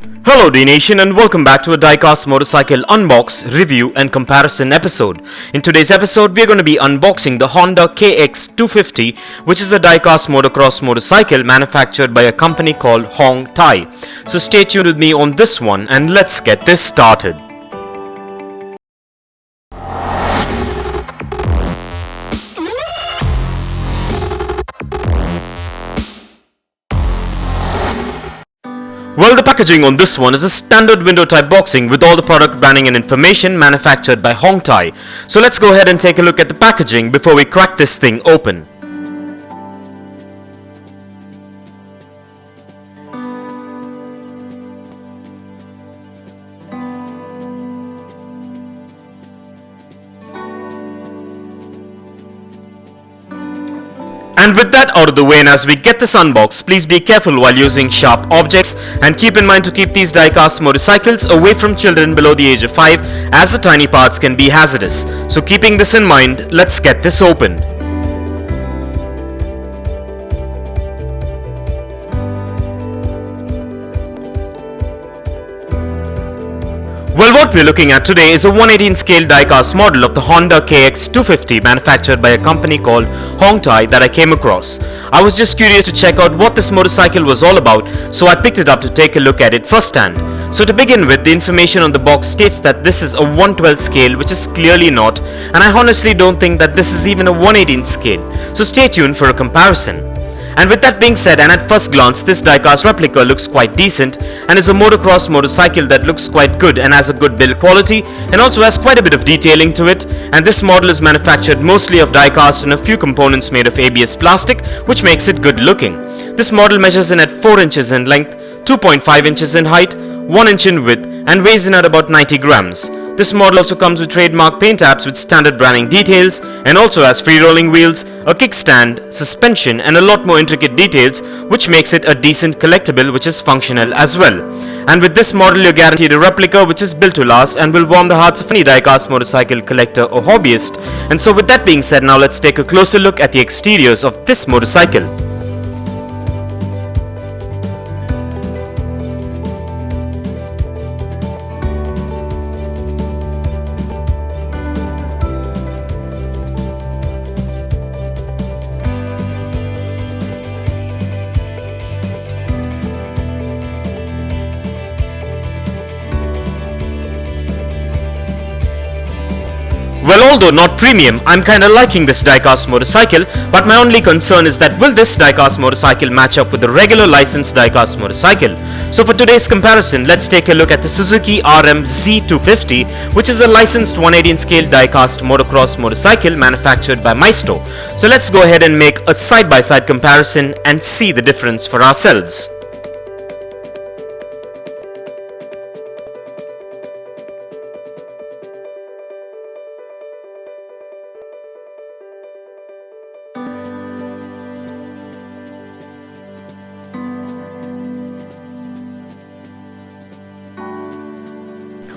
Hello Dnation and welcome back to a Diecast Motorcycle unbox, review and comparison episode. In today's episode we are going to be unboxing the Honda KX-250, which is a Diecast Motocross Motorcycle manufactured by a company called Hong Tai. So stay tuned with me on this one and let's get this started. Well, the packaging on this one is a standard window type boxing with all the product branding and information manufactured by Hong Tai. So let's go ahead and take a look at the packaging before we crack this thing open. And with that out of the way, and as we get this unboxed, please be careful while using sharp objects and keep in mind to keep these diecast motorcycles away from children below the age of 5, as the tiny parts can be hazardous. So keeping this in mind, let's get this opened. Well, what we're looking at today is a 118 scale diecast model of the Honda KX-250 manufactured by a company called Hong Tai that I came across. I was just curious to check out what this motorcycle was all about, so I picked it up to take a look at it firsthand. So to begin with, the information on the box states that this is a 112 scale, which is clearly not, and I honestly don't think that this is even a 118 scale. So stay tuned for a comparison. And with that being said, and at first glance, this diecast replica looks quite decent and is a motocross motorcycle that looks quite good and has a good build quality and also has quite a bit of detailing to it. And this model is manufactured mostly of diecast and a few components made of ABS plastic, which makes it good looking. This model measures in at 4 inches in length, 2.5 inches in height, 1 inch in width and weighs in at about 90 grams. This model also comes with trademark paint apps with standard branding details and also has free rolling wheels, a kickstand, suspension and a lot more intricate details, which makes it a decent collectible which is functional as well. And with this model you're guaranteed a replica which is built to last and will warm the hearts of any diecast motorcycle collector or hobbyist. And so with that being said, now let's take a closer look at the exteriors of this motorcycle. Well, although not premium, I'm kinda liking this diecast motorcycle, but my only concern is that will this diecast motorcycle match up with the regular licensed diecast motorcycle? So for today's comparison, let's take a look at the Suzuki RM Z250, which is a licensed 118 scale diecast motocross motorcycle manufactured by Maestro. So let's go ahead and make a side-by-side comparison and see the difference for ourselves.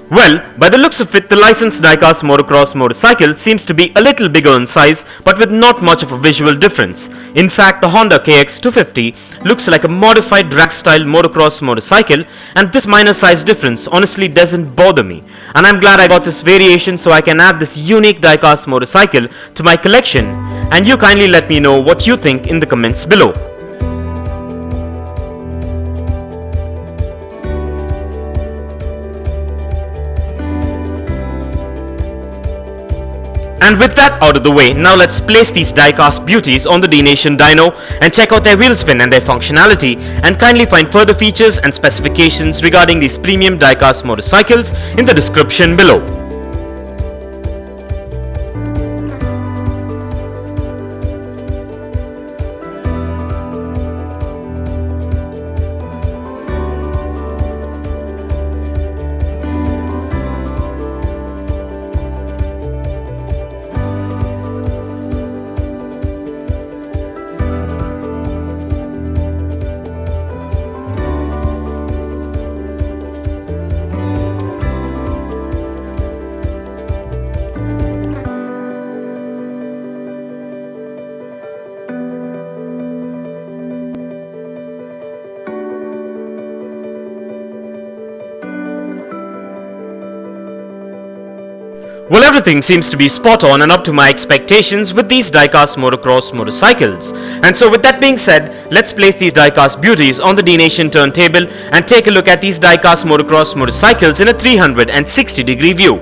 Well, by the looks of it, the licensed diecast motocross motorcycle seems to be a little bigger in size, but with not much of a visual difference. In fact, the Honda KX-250 looks like a modified drag-style motocross motorcycle, and this minor size difference honestly doesn't bother me. And I'm glad I got this variation so I can add this unique diecast motorcycle to my collection, and you kindly let me know what you think in the comments below. And with that out of the way, now let's place these diecast beauties on the Dnation Dyno and check out their wheel spin and their functionality, and kindly find further features and specifications regarding these premium diecast motorcycles in the description below. Well, everything seems to be spot on and up to my expectations with these Diecast Motocross Motorcycles. And so with that being said, let's place these Diecast beauties on the Dnation turntable and take a look at these Diecast Motocross Motorcycles in a 360-degree view.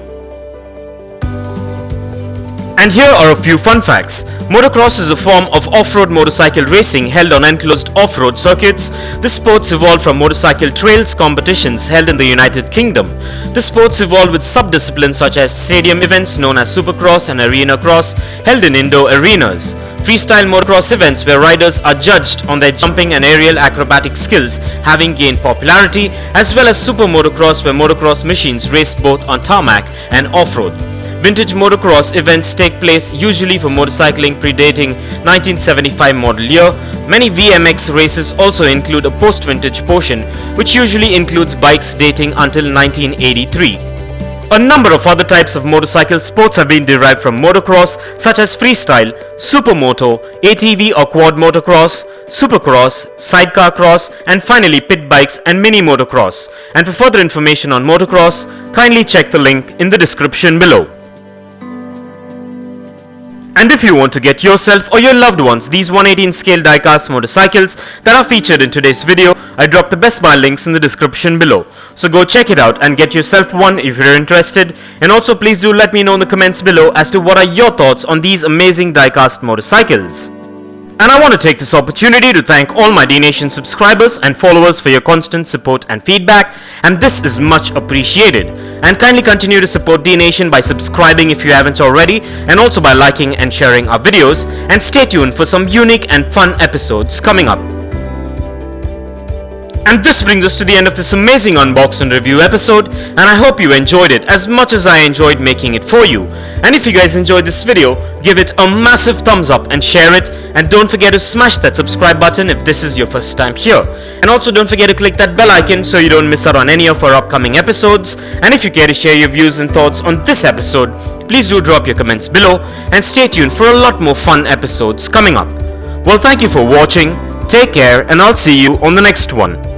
And here are a few fun facts. Motocross is a form of off-road motorcycle racing held on enclosed off-road circuits. The sports evolved from motorcycle trails competitions held in the United Kingdom. The sports evolved with sub-disciplines such as stadium events known as supercross and arena cross held in indoor arenas. Freestyle motocross events where riders are judged on their jumping and aerial acrobatic skills having gained popularity, as well as super motocross where motocross machines race both on tarmac and off-road. Vintage motocross events take place usually for motorcycling predating 1975 model year. Many VMX races also include a post-vintage portion, which usually includes bikes dating until 1983. A number of other types of motorcycle sports have been derived from motocross, such as freestyle, supermoto, ATV or quad motocross, supercross, sidecar cross, and finally pit bikes and mini motocross. And for further information on motocross, kindly check the link in the description below. And if you want to get yourself or your loved ones these 118 scale diecast motorcycles that are featured in today's video, I dropped the best buy links in the description below. So go check it out and get yourself one if you're interested. And also please do let me know in the comments below as to what are your thoughts on these amazing diecast motorcycles. And I want to take this opportunity to thank all my Dnation subscribers and followers for your constant support and feedback, and this is much appreciated. And kindly continue to support Dnation by subscribing if you haven't already, and also by liking and sharing our videos, and stay tuned for some unique and fun episodes coming up. And this brings us to the end of this amazing unbox and review episode, and I hope you enjoyed it as much as I enjoyed making it for you. And if you guys enjoyed this video, give it a massive thumbs up and share it, and don't forget to smash that subscribe button if this is your first time here. And also don't forget to click that bell icon so you don't miss out on any of our upcoming episodes. And if you care to share your views and thoughts on this episode, please do drop your comments below, and stay tuned for a lot more fun episodes coming up. Well, thank you for watching, take care, and I'll see you on the next one.